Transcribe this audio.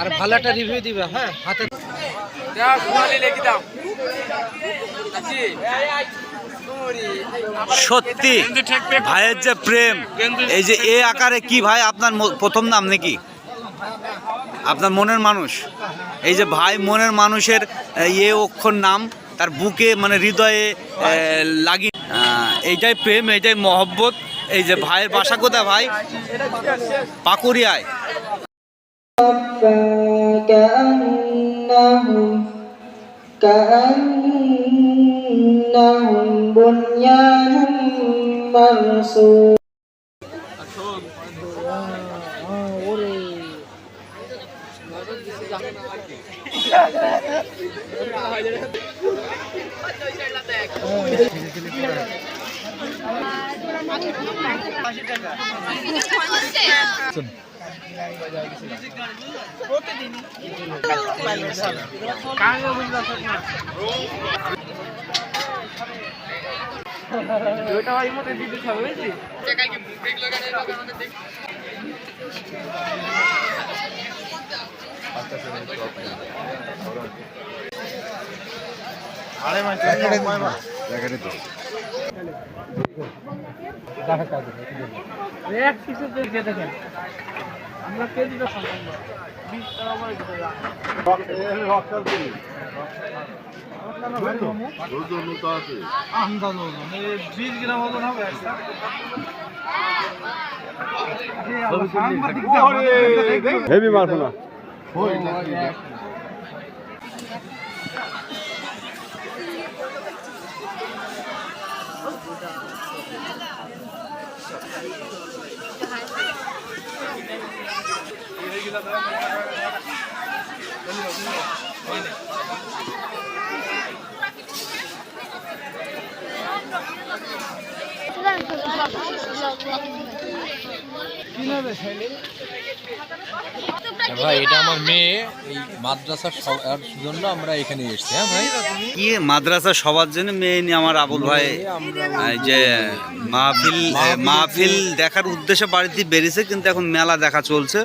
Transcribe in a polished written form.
আর ভালো একটা রিভিউ দিবে। হ্যাঁ, হাতে সত্যি ভাইয়ের যে প্রেম, এই যে এ আকারে কি ভাই আপনার প্রথম নাম নাকি আপনার মনের মানুষ? এই যে ভাই মনের মানুষের এ অক্ষর নাম তার বুকে মানে হৃদয়ে লাগি, এইটাই প্রেম, এইটাই মহব্বত। এই যে ভাইয়ের বাসা কোথায় ভাই? পাকুড়িয়ায়। كأنهم بنيان مرصوص হেভি মারবো না। ভাই এটা আমার মেয়ে, এই মাদ্রাসার জন্য আমরা এখানে এসেছি। হ্যাঁ ভাই, কি মাদ্রাসা সবার জন্য মেয়ে নিয়ে আমার আবুল ভাই যে মাহফিল দেখার উদ্দেশ্যে বাড়িতে বেরিয়েছে, কিন্তু এখন মেলা দেখা চলছে।